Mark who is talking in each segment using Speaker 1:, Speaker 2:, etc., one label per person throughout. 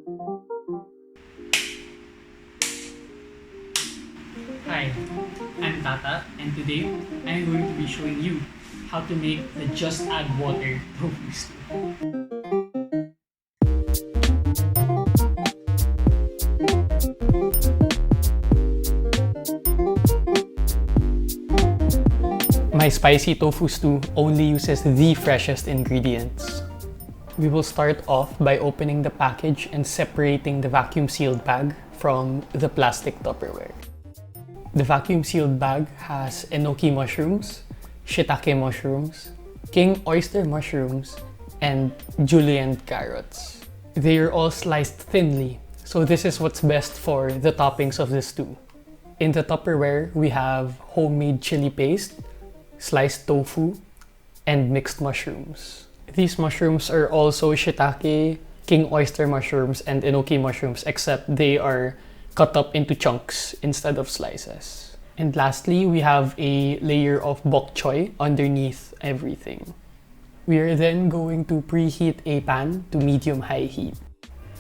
Speaker 1: Hi, I'm Tata, and today I'm going to be showing you how to make the just add water tofu stew. My spicy tofu stew only uses the freshest ingredients. We will start off by opening the package and separating the vacuum sealed bag from the plastic Tupperware. The vacuum sealed bag has enoki mushrooms, shiitake mushrooms, king oyster mushrooms, and julienne carrots. They are all sliced thinly, so this is what's best for the toppings of the stew. In the Tupperware, we have homemade chili paste, sliced tofu, and mixed mushrooms. These mushrooms are also shiitake, king oyster mushrooms, and enoki mushrooms, except they are cut up into chunks instead of slices. And lastly, we have a layer of bok choy underneath everything. We are then going to preheat a pan to medium-high heat.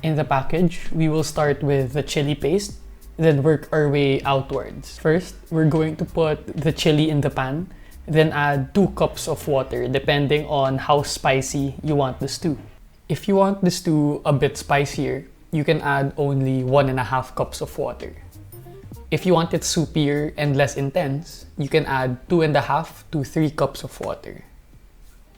Speaker 1: In the package, we will start with the chili paste, then work our way outwards. First, we're going to put the chili in the pan, then add 2 cups of water depending on how spicy you want the stew. If you want the stew a bit spicier, you can add only 1.5 cups of water. If you want it soupier and less intense, you can add 2.5 to 3 cups of water.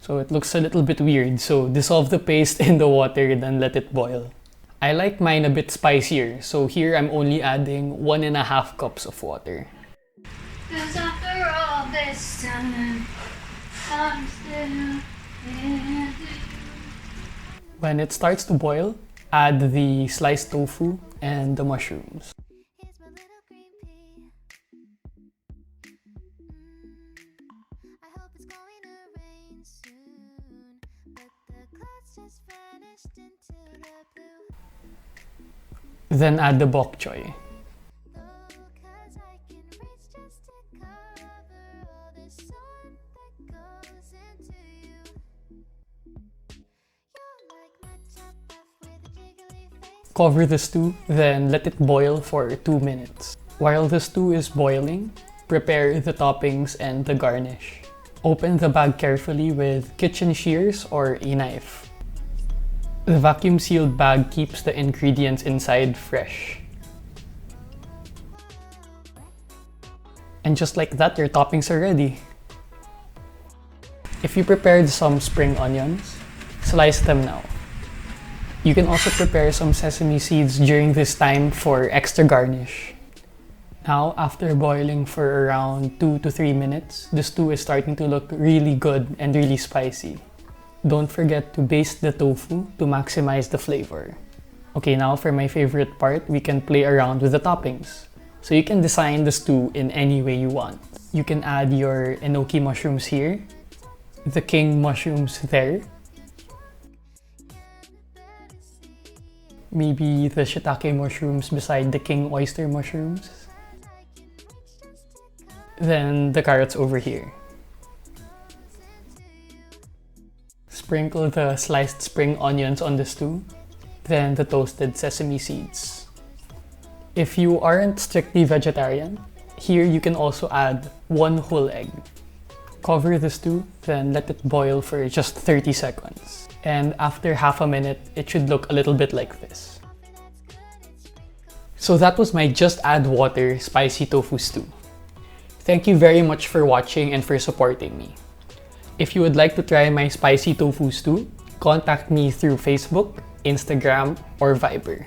Speaker 1: So it looks a little bit weird, so dissolve the paste in the water then let it boil. I like mine a bit spicier, so here I'm only adding 1.5 cups of water. 'Cause after all this time, I'm still with you. When it starts to boil, add the sliced tofu and the mushrooms. Then add the bok choy. Cover the stew, then let it boil for 2 minutes. While the stew is boiling, prepare the toppings and the garnish. Open the bag carefully with kitchen shears or a knife. The vacuum sealed bag keeps the ingredients inside fresh. And just like that, your toppings are ready. If you prepared some spring onions, slice them now. You can also prepare some sesame seeds during this time for extra garnish. Now, after boiling for around 2 to 3 minutes, the stew is starting to look really good and really spicy. Don't forget to baste the tofu to maximize the flavor. Okay, now for my favorite part, we can play around with the toppings. So you can design the stew in any way you want. You can add your enoki mushrooms here, the king mushrooms there, maybe the shiitake mushrooms beside the king oyster mushrooms, then the carrots over here. Sprinkle the sliced spring onions on the stew, then the toasted sesame seeds. If you aren't strictly vegetarian, here you can also add 1 whole egg. Cover the stew, then let it boil for just 30 seconds. And after half a minute, it should look a little bit like this. So that was my just add water spicy tofu stew. Thank you very much for watching and for supporting me. If you would like to try my spicy tofu stew, contact me through Facebook, Instagram, or Viber.